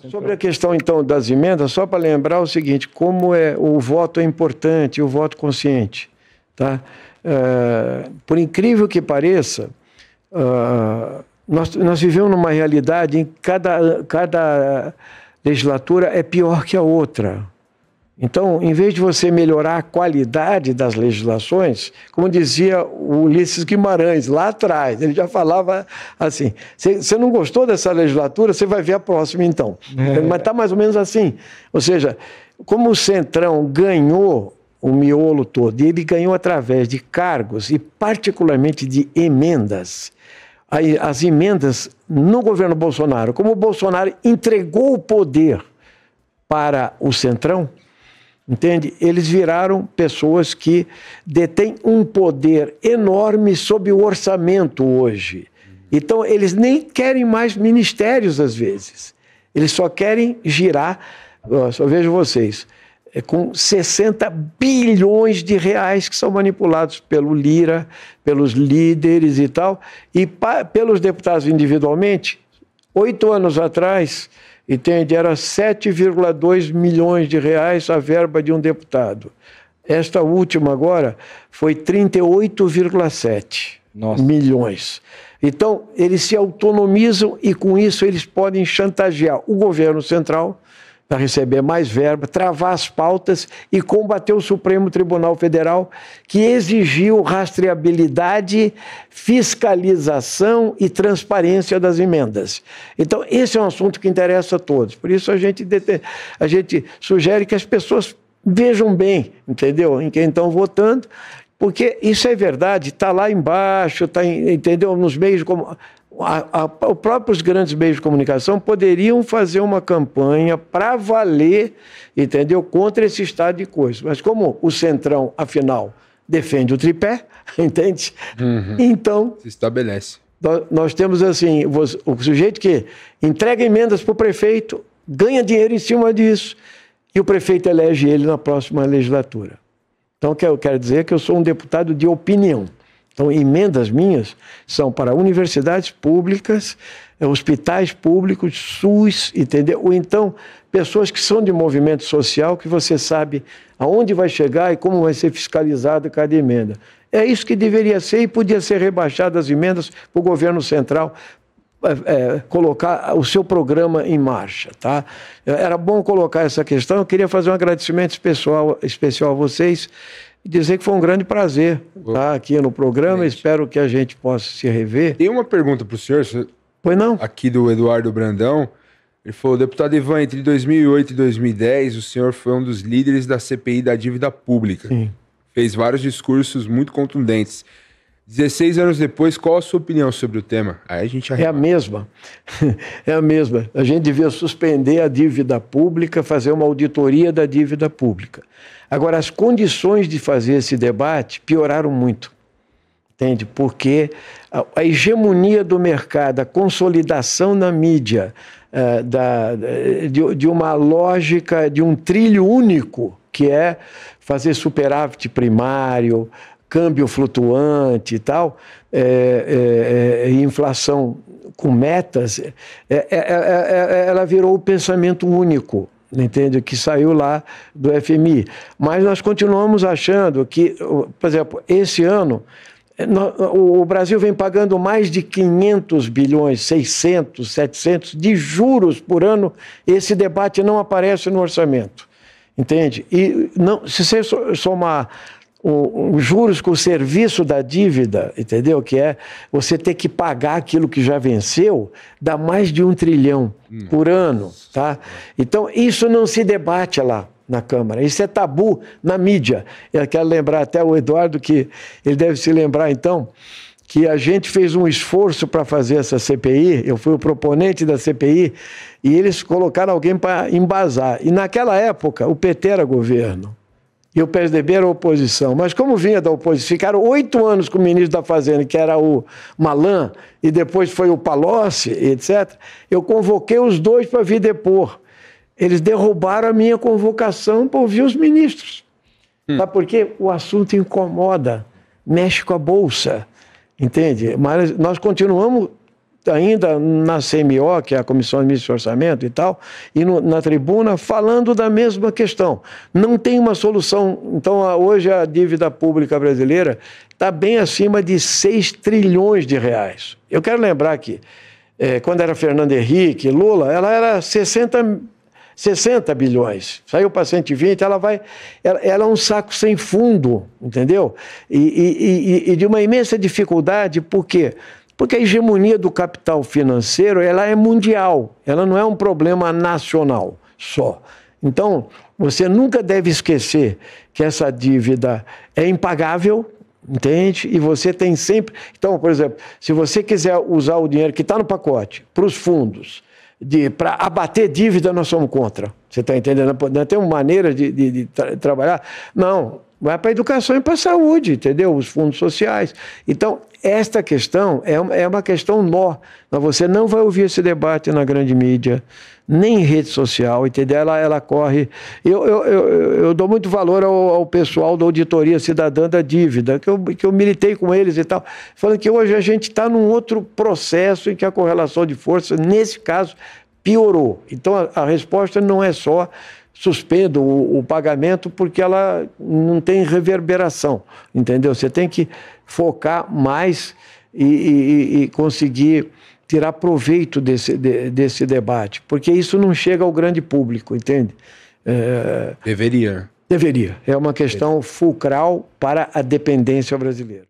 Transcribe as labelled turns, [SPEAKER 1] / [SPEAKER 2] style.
[SPEAKER 1] Sobre a questão, então, das emendas, só para lembrar o seguinte, como o voto é importante, o voto consciente. Tá? Por incrível que pareça, nós vivemos numa realidade em que cada legislatura é pior que a outra. Então, em vez de você melhorar a qualidade das legislações, como dizia o Ulisses Guimarães, lá atrás, ele já falava assim, você não gostou dessa legislatura, você vai ver a próxima então. Mas está mais ou menos assim. Ou seja, como o Centrão ganhou o miolo todo, e ele ganhou através de cargos e particularmente de emendas, as emendas no governo Bolsonaro, como o Bolsonaro entregou o poder para o Centrão, entende? Eles viraram pessoas que detêm um poder enorme sobre o orçamento hoje. Então, eles nem querem mais ministérios, às vezes. Eles só querem girar, só vejo vocês, com 60 bilhões de reais que são manipulados pelo Lira, pelos líderes e tal, e pelos deputados individualmente. 8 anos atrás, entende? Era 7,2 milhões de reais a verba de um deputado. Esta última agora foi 38,7 milhões. Então, eles se autonomizam e, com isso, eles podem chantagear o governo central para receber mais verba, travar as pautas e combater o Supremo Tribunal Federal, que exigiu rastreabilidade, fiscalização e transparência das emendas. Então, esse é um assunto que interessa a todos. Por isso, a gente sugere que as pessoas vejam bem, entendeu? Em quem estão votando, porque isso é verdade, está lá embaixo, entendeu? Nos meios como... Os próprios grandes meios de comunicação poderiam fazer uma campanha para valer, entendeu, contra esse estado de coisas. Mas como o Centrão, afinal, defende o tripé, entende? Então...
[SPEAKER 2] se estabelece.
[SPEAKER 1] Nós temos, assim, o sujeito que entrega emendas para o prefeito, ganha dinheiro em cima disso, e o prefeito elege ele na próxima legislatura. Então, eu quero dizer que eu sou um deputado de opinião. Então, emendas minhas são para universidades públicas, hospitais públicos, SUS, entendeu? Ou então, pessoas que são de movimento social, que você sabe aonde vai chegar e como vai ser fiscalizada cada emenda. É isso que deveria ser e podia ser rebaixado as emendas para o governo central colocar o seu programa em marcha, tá? Era bom colocar essa questão. Eu queria fazer um agradecimento especial a vocês, dizer que foi um grande prazer estar aqui no programa. Espero que a gente possa se rever.
[SPEAKER 2] Tem uma pergunta para o senhor.
[SPEAKER 1] Pois não?
[SPEAKER 2] Aqui do Eduardo Brandão. Ele falou: deputado Ivan, entre 2008 e 2010, o senhor foi um dos líderes da CPI da dívida pública.
[SPEAKER 1] Sim.
[SPEAKER 2] Fez vários discursos muito contundentes. 16 anos depois, qual a sua opinião sobre o tema? Aí a gente
[SPEAKER 1] É a mesma. É a mesma. A gente devia suspender a dívida pública, fazer uma auditoria da dívida pública. Agora, as condições de fazer esse debate pioraram muito. Entende? Porque a hegemonia do mercado, a consolidação na mídia, de uma lógica, de um trilho único, que é fazer superávit primário, câmbio flutuante e tal, inflação com metas, ela virou o pensamento único, entende? Que saiu lá do FMI. Mas nós continuamos achando que, por exemplo, esse ano, o Brasil vem pagando mais de 500 bilhões, 600, 700 de juros por ano. Esse debate não aparece no orçamento, entende? E não, se você somar os juros com o serviço da dívida, entendeu? Que é você ter que pagar aquilo que já venceu, dá mais de 1 trilhão por ano, tá? Então, isso não se debate lá na Câmara, isso é tabu na mídia. Eu quero lembrar até o Eduardo, que ele deve se lembrar, então, que a gente fez um esforço para fazer essa CPI, eu fui o proponente da CPI, e eles colocaram alguém para embasar. E naquela época, o PT era governo. E o PSDB era oposição. Mas como vinha da oposição, ficaram 8 anos com o ministro da Fazenda, que era o Malan, e depois foi o Palocci, etc. Eu convoquei os dois para vir depor. Eles derrubaram a minha convocação para ouvir os ministros. Sabe por quê? O assunto incomoda, mexe com a Bolsa, entende? Mas nós continuamos ainda na CMO, que é a Comissão de Administração e Orçamento e tal, e na tribuna, falando da mesma questão. Não tem uma solução. Então, hoje a dívida pública brasileira está bem acima de 6 trilhões de reais. Eu quero lembrar que, quando era Fernando Henrique, Lula, ela era 60 bilhões. Saiu para 120, ela é um saco sem fundo, entendeu? E de uma imensa dificuldade, por quê? Porque a hegemonia do capital financeiro, ela é mundial, ela não é um problema nacional só. Então, você nunca deve esquecer que essa dívida é impagável, entende? E você tem sempre... Então, por exemplo, se você quiser usar o dinheiro que está no pacote para os fundos, para abater dívida, nós somos contra. Você está entendendo? Não tem uma maneira de trabalhar? Não, vai para a educação e para a saúde, entendeu? Os fundos sociais. Então, esta questão é uma questão nó, mas você não vai ouvir esse debate na grande mídia, nem em rede social, entendeu? Ela corre... Eu dou muito valor ao pessoal da Auditoria Cidadã da Dívida, que eu militei com eles e tal, falando que hoje a gente está num outro processo em que a correlação de forças, nesse caso, piorou. Então, a resposta não é só suspendo o pagamento, porque ela não tem reverberação, entendeu? Você tem que focar mais e conseguir tirar proveito desse debate, porque isso não chega ao grande público, entende?
[SPEAKER 2] Deveria.
[SPEAKER 1] Deveria. É uma questão fulcral para a dependência brasileira.